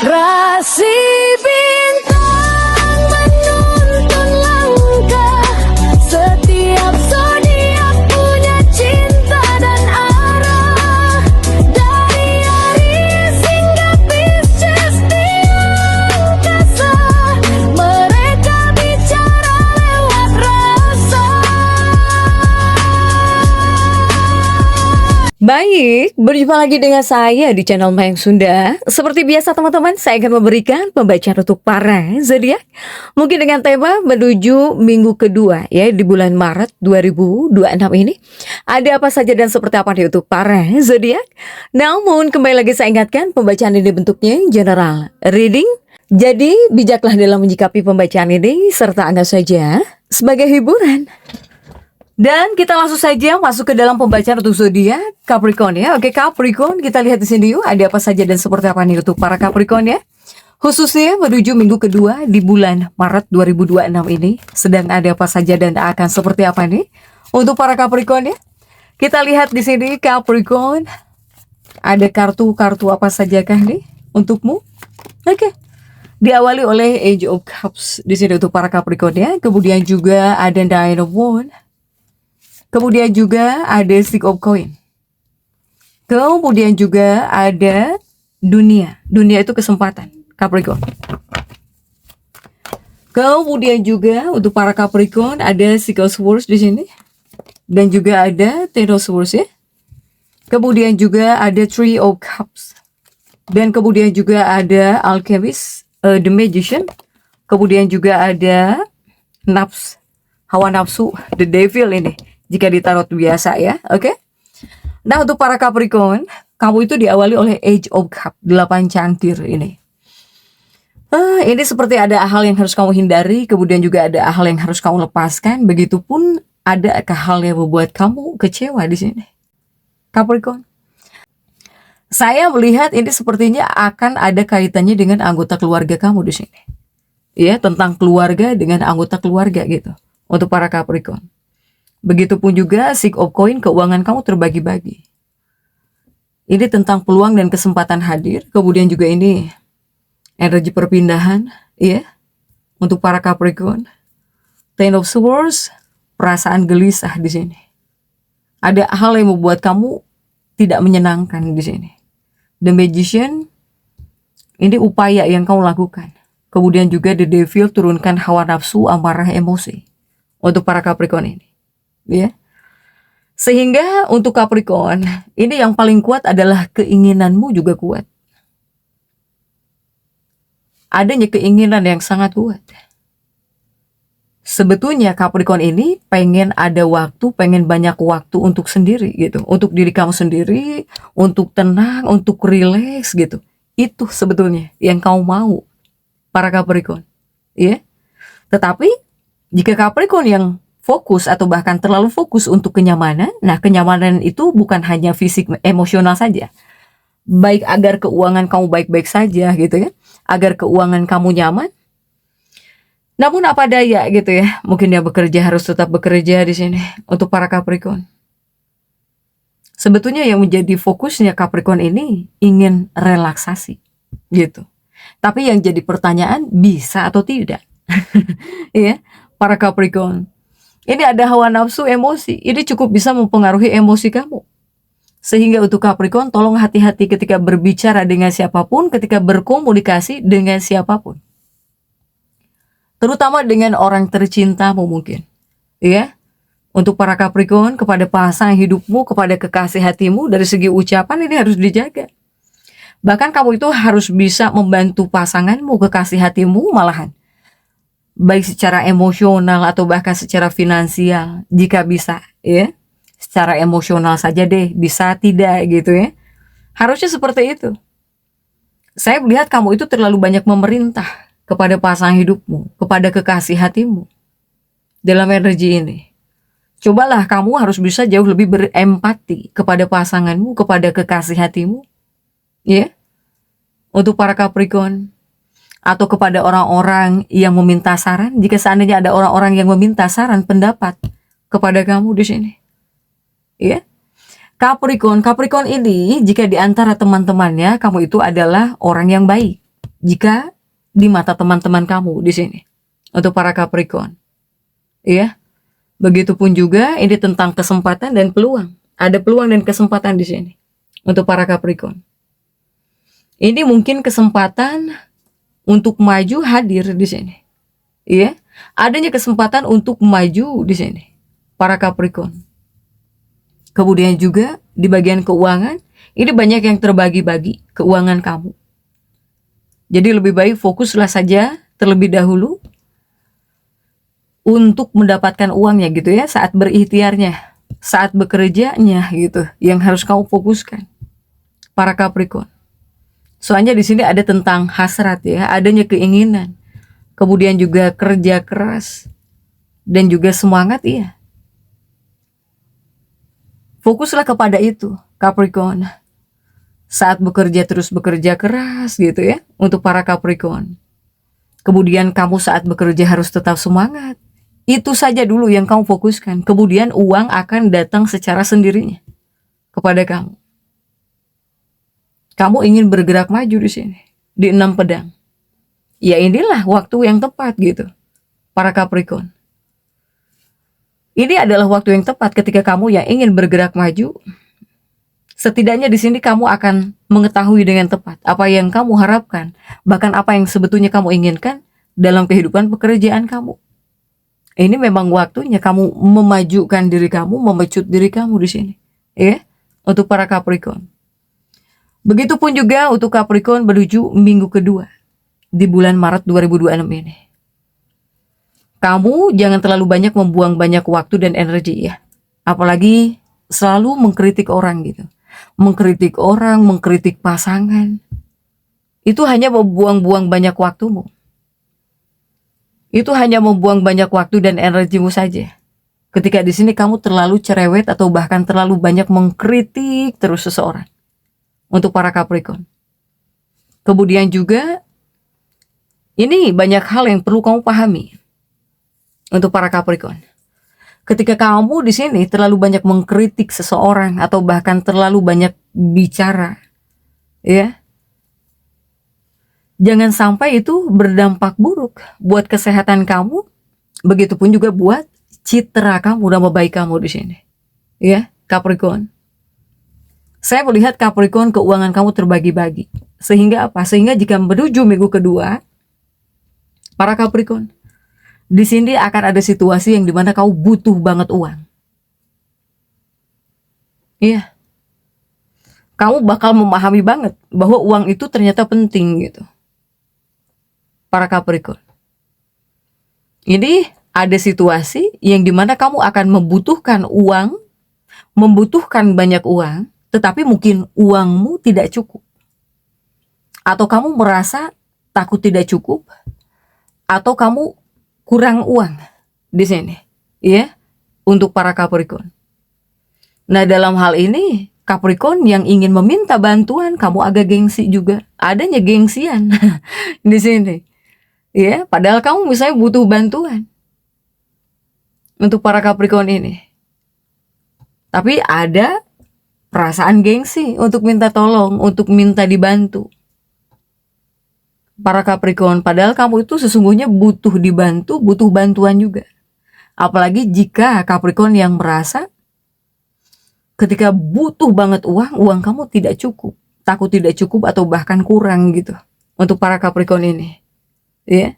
Rasi bintang menuntun langkah, setiap zodiak punya cinta dan arah. Dari Aries hingga Pisces di angkasa, mereka bicara lewat rasa. Baik, berjumpa lagi dengan saya di channel Mayang Sunda. Seperti biasa teman-teman, saya akan memberikan pembacaan untuk para zodiak. Mungkin dengan tema menuju minggu kedua ya di bulan Maret 2026 ini. Ada apa saja dan seperti apa nih untuk para zodiak? Namun kembali lagi saya ingatkan, pembacaan ini bentuknya general reading. Jadi bijaklah dalam menyikapi pembacaan ini serta anggap saja sebagai hiburan. Dan kita langsung saja masuk ke dalam pembacaan untuk zodiak Capricorn ya. Oke, Capricorn, kita lihat di sini yuk ada apa saja dan seperti apa nih untuk para Capricorn ya. Khususnya menuju minggu kedua di bulan Maret 2026 ini, sedang ada apa saja dan akan seperti apa nih untuk para Capricorn ya. Kita lihat di sini Capricorn, ada kartu-kartu apa saja kah nih untukmu? Oke. Diawali oleh Age of Cups di sini untuk para Capricorn ya. Kemudian juga ada Nine of Wands. Kemudian juga ada Six of Coin. Kemudian juga ada dunia. Dunia itu kesempatan, Capricorn. Kemudian juga untuk para Capricorn ada Six of Swords di sini. Dan juga ada Ten of Swords ya. Kemudian juga ada Three of Cups. Dan kemudian juga ada Alchemist, The Magician. Kemudian juga ada hawa nafsu, The Devil ini. Jika ditarot biasa ya, oke? Nah, untuk para Capricorn, kamu itu diawali oleh Age of Cup, 8 cangkir ini. Ini seperti ada hal yang harus kamu hindari, kemudian juga ada hal yang harus kamu lepaskan. Begitupun ada hal yang membuat kamu kecewa di sini, Capricorn. Saya melihat ini sepertinya akan ada kaitannya dengan anggota keluarga kamu di sini. Ya, tentang keluarga dengan anggota keluarga gitu. Untuk para Capricorn. Begitupun juga Six of Coin, keuangan kamu terbagi-bagi. Ini tentang peluang dan kesempatan hadir. Kemudian juga ini energi perpindahan, ya, untuk para Capricorn. Ten of Swords, perasaan gelisah di sini. Ada hal yang membuat kamu tidak menyenangkan di sini. The Magician, ini upaya yang kamu lakukan. Kemudian juga The Devil, turunkan hawa nafsu, amarah, emosi untuk para Capricorn ini. Ya. Sehingga untuk Capricorn, ini yang paling kuat adalah keinginanmu juga kuat. Adanya keinginan yang sangat kuat. Sebetulnya Capricorn ini pengen ada waktu, pengen banyak waktu untuk sendiri gitu. Untuk diri kamu sendiri, untuk tenang, untuk rileks gitu. Itu sebetulnya yang kamu mau, para Capricorn. Ya. Tetapi jika Capricorn yang fokus atau bahkan terlalu fokus untuk kenyamanan, nah kenyamanan itu bukan hanya fisik, emosional saja. Baik agar keuangan kamu baik-baik saja gitu ya, agar keuangan kamu nyaman. Namun apa daya gitu ya, mungkin dia bekerja harus tetap bekerja di sini untuk para Capricorn. Sebetulnya yang menjadi fokusnya Capricorn ini ingin relaksasi gitu. Tapi yang jadi pertanyaan, bisa atau tidak? Ya, para Capricorn. Ini ada hawa nafsu, emosi. Ini cukup bisa mempengaruhi emosi kamu. Sehingga untuk Capricorn, tolong hati-hati ketika berbicara dengan siapapun, ketika berkomunikasi dengan siapapun. Terutama dengan orang tercintamu mungkin. Ya. Untuk para Capricorn, kepada pasangan hidupmu, kepada kekasih hatimu, dari segi ucapan ini harus dijaga. Bahkan kamu itu harus bisa membantu pasanganmu, kekasih hatimu malahan. Baik secara emosional atau bahkan secara finansial, jika bisa ya. Secara emosional saja deh, bisa tidak gitu ya. Harusnya seperti itu. Saya melihat kamu itu terlalu banyak memerintah kepada pasangan hidupmu, kepada kekasih hatimu dalam energi ini. Cobalah kamu harus bisa jauh lebih berempati kepada pasanganmu, kepada kekasih hatimu. Ya. Untuk para Capricorn, atau kepada orang-orang yang meminta saran, jika seandainya ada orang-orang yang meminta saran, pendapat kepada kamu di sini. Ya. Capricorn ini jika di antara teman-temannya kamu itu adalah orang yang baik jika di mata teman-teman kamu di sini. Untuk para Capricorn. Ya. Begitupun juga ini tentang kesempatan dan peluang. Ada peluang dan kesempatan di sini. Untuk para Capricorn. Ini mungkin kesempatan untuk maju hadir di sini. Ya. Adanya kesempatan untuk maju di sini. Para Capricorn. Kemudian juga di bagian keuangan, ini banyak yang terbagi-bagi keuangan kamu. Jadi lebih baik fokuslah saja terlebih dahulu untuk mendapatkan uangnya gitu ya, saat berikhtiarnya, saat bekerjanya gitu, yang harus kamu fokuskan. Para Capricorn. Soalnya di sini ada tentang hasrat ya, adanya keinginan, kemudian juga kerja keras dan juga semangat ya. Fokuslah kepada itu, Capricorn. Saat bekerja terus bekerja keras gitu ya, untuk para Capricorn. Kemudian kamu saat bekerja harus tetap semangat. Itu saja dulu yang kamu fokuskan. Kemudian uang akan datang secara sendirinya kepada kamu. Kamu ingin bergerak maju di sini, di 6 pedang. Ya inilah waktu yang tepat gitu, para Capricorn. Ini adalah waktu yang tepat ketika kamu yang ingin bergerak maju. Setidaknya di sini kamu akan mengetahui dengan tepat apa yang kamu harapkan, bahkan apa yang sebetulnya kamu inginkan dalam kehidupan pekerjaan kamu. Ini memang waktunya kamu memajukan diri kamu, memecut diri kamu di sini, ya, untuk para Capricorn. Begitupun juga untuk Capricorn menuju minggu kedua di bulan Maret 2026 ini. Kamu jangan terlalu banyak membuang banyak waktu dan energi ya, apalagi selalu mengkritik orang gitu, mengkritik orang, mengkritik pasangan. Itu hanya membuang-buang banyak waktumu. Itu hanya membuang banyak waktu dan energimu saja. Ketika di sini kamu terlalu cerewet atau bahkan terlalu banyak mengkritik terus seseorang. Untuk para Capricorn. Kemudian juga ini banyak hal yang perlu kamu pahami. Untuk para Capricorn. Ketika kamu di sini terlalu banyak mengkritik seseorang atau bahkan terlalu banyak bicara, ya. Jangan sampai itu berdampak buruk buat kesehatan kamu, begitupun juga buat citra kamu, nama baik kamu di sini. Ya, Capricorn. Saya melihat Capricorn keuangan kamu terbagi-bagi. Sehingga apa? Sehingga jika menuju minggu kedua, para Capricorn, di sini akan ada situasi yang dimana kau butuh banget uang. Iya. Kamu bakal memahami banget bahwa uang itu ternyata penting gitu. Para Capricorn. Ini ada situasi yang dimana kamu akan membutuhkan uang, membutuhkan banyak uang, tetapi mungkin uangmu tidak cukup. Atau kamu merasa takut tidak cukup, atau kamu kurang uang di sini, ya, untuk para Capricorn. Nah, dalam hal ini Capricorn yang ingin meminta bantuan, kamu agak gengsi juga, adanya gengsian di sini. Ya, padahal kamu misalnya butuh bantuan untuk para Capricorn ini. Tapi ada perasaan gengsi untuk minta tolong, untuk minta dibantu. Para Capricorn, padahal kamu itu sesungguhnya butuh dibantu, butuh bantuan juga. Apalagi jika Capricorn yang merasa ketika butuh banget uang kamu tidak cukup, takut tidak cukup atau bahkan kurang gitu. Untuk para Capricorn ini. Ya.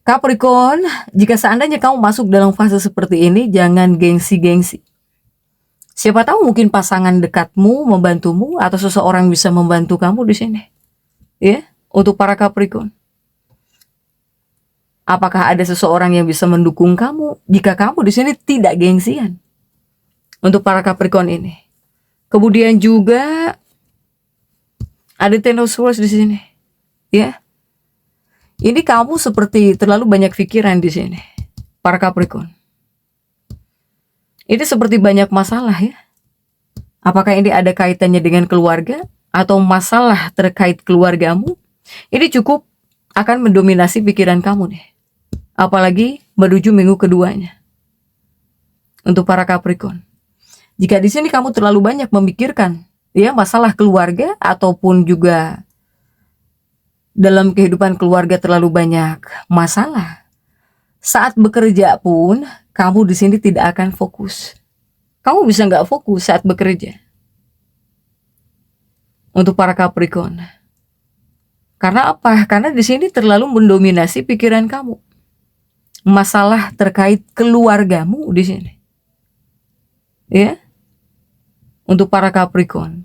Capricorn, jika seandainya kamu masuk dalam fase seperti ini, jangan gengsi-gengsi. Siapa tahu mungkin pasangan dekatmu membantumu atau seseorang bisa membantu kamu di sini. Ya, untuk para Capricorn. Apakah ada seseorang yang bisa mendukung kamu jika kamu di sini tidak gengsian? Untuk para Capricorn ini. Kemudian juga ada Ten of Swords di sini. Ya. Ini kamu seperti terlalu banyak pikiran di sini, para Capricorn. Ini seperti banyak masalah ya. Apakah ini ada kaitannya dengan keluarga atau masalah terkait keluargamu? Ini cukup akan mendominasi pikiran kamu nih. Apalagi menuju minggu keduanya. Untuk para Capricorn. Jika di sini kamu terlalu banyak memikirkan ya masalah keluarga ataupun juga dalam kehidupan keluarga terlalu banyak masalah. Saat bekerja pun, kamu di sini tidak akan fokus. Kamu bisa nggak fokus saat bekerja. Untuk para Capricorn. Karena apa? Karena di sini terlalu mendominasi pikiran kamu. Masalah terkait keluargamu di sini. Ya. Untuk para Capricorn.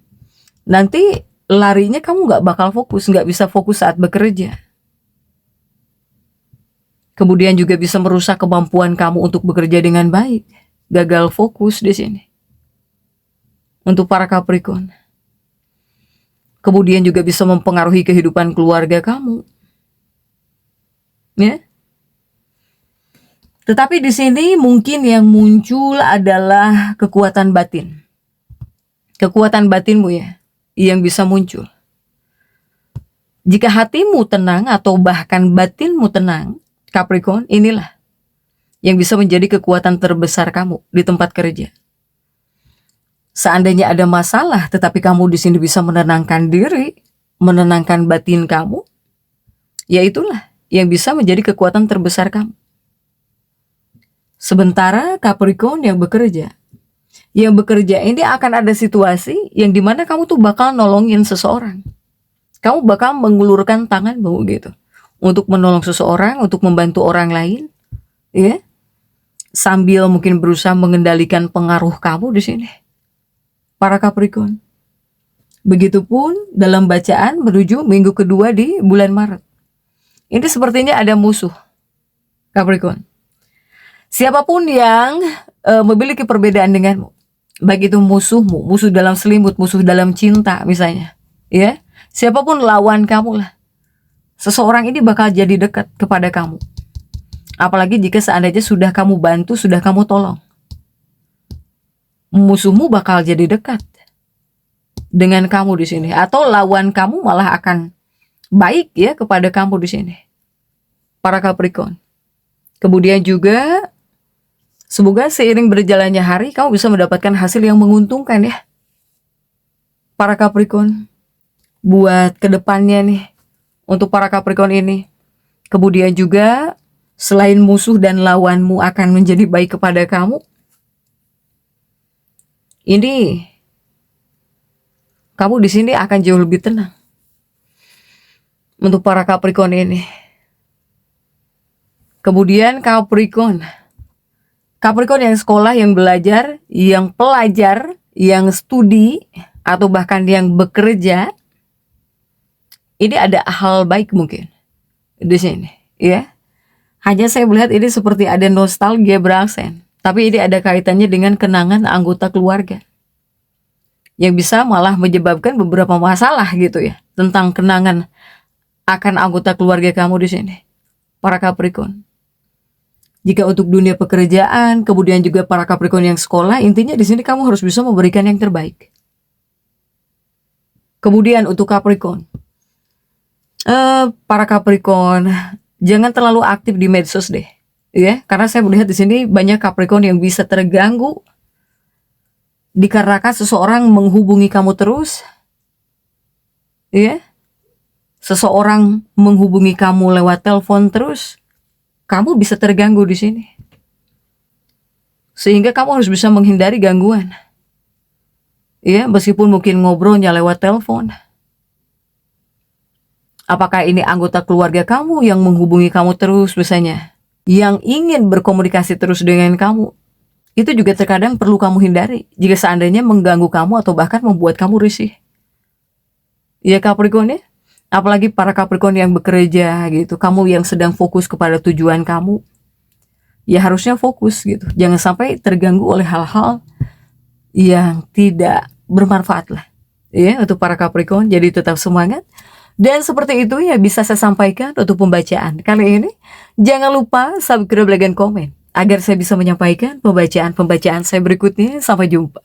Nanti larinya kamu nggak bakal fokus, nggak bisa fokus saat bekerja. Kemudian juga bisa merusak kemampuan kamu untuk bekerja dengan baik. Gagal fokus di sini. Untuk para Capricorn. Kemudian juga bisa mempengaruhi kehidupan keluarga kamu. Ya. Tetapi di sini mungkin yang muncul adalah kekuatan batin. Kekuatan batinmu ya, yang bisa muncul. Jika hatimu tenang atau bahkan batinmu tenang, Capricorn, inilah yang bisa menjadi kekuatan terbesar kamu di tempat kerja. Seandainya ada masalah, tetapi kamu di sini bisa menenangkan diri, menenangkan batin kamu, ya itulah yang bisa menjadi kekuatan terbesar kamu. Sementara Capricorn yang bekerja ini akan ada situasi yang dimana kamu tuh bakal nolongin seseorang. Kamu bakal mengulurkan tanganmu gitu untuk menolong seseorang, untuk membantu orang lain, ya. Sambil mungkin berusaha mengendalikan pengaruh kamu di sini. Para Capricorn. Begitupun dalam bacaan menuju minggu kedua di bulan Maret. Ini sepertinya ada musuh. Capricorn. Siapapun yang memiliki perbedaan denganmu, baik itu musuhmu, musuh dalam selimut, musuh dalam cinta misalnya, ya. Siapapun lawan kamu lah. Seseorang ini bakal jadi dekat kepada kamu. Apalagi jika seandainya sudah kamu bantu, sudah kamu tolong. Musuhmu bakal jadi dekat dengan kamu di sini, atau lawan kamu malah akan baik ya kepada kamu di sini. Para Capricorn. Kemudian juga semoga seiring berjalannya hari kamu bisa mendapatkan hasil yang menguntungkan ya. Para Capricorn. Buat kedepannya nih. Untuk para Capricorn ini. Kemudian juga selain musuh dan lawanmu akan menjadi baik kepada kamu. Ini kamu di sini akan jauh lebih tenang. Untuk para Capricorn ini. Kemudian Capricorn yang sekolah, yang belajar, yang pelajar, yang studi, atau bahkan yang bekerja, ini ada hal baik mungkin di sini, ya. Hanya saya melihat ini seperti ada nostalgia berasen, tapi ini ada kaitannya dengan kenangan anggota keluarga, yang bisa malah menyebabkan beberapa masalah gitu ya, tentang kenangan akan anggota keluarga kamu di sini, para Capricorn. Jika untuk dunia pekerjaan, kemudian juga para Capricorn yang sekolah, intinya di sini kamu harus bisa memberikan yang terbaik. Kemudian untuk Capricorn, para Capricorn, jangan terlalu aktif di medsos deh, ya, karena saya melihat di sini banyak Capricorn yang bisa terganggu dikarenakan seseorang menghubungi kamu terus, ya, seseorang menghubungi kamu lewat telepon terus. Kamu bisa terganggu di sini. Sehingga kamu harus bisa menghindari gangguan. Ya, meskipun mungkin ngobrolnya lewat telepon. Apakah ini anggota keluarga kamu yang menghubungi kamu terus misalnya, yang ingin berkomunikasi terus dengan kamu. Itu juga terkadang perlu kamu hindari jika seandainya mengganggu kamu atau bahkan membuat kamu risih. Ya Capricorn ya. Apalagi para Capricorn yang bekerja gitu, kamu yang sedang fokus kepada tujuan kamu, ya harusnya fokus gitu. Jangan sampai terganggu oleh hal-hal yang tidak bermanfaat lah. Ya, untuk para Capricorn, jadi tetap semangat. Dan seperti itu ya bisa saya sampaikan untuk pembacaan kali ini. Jangan lupa subscribe, like, dan komen agar saya bisa menyampaikan pembacaan-pembacaan saya berikutnya. Sampai jumpa.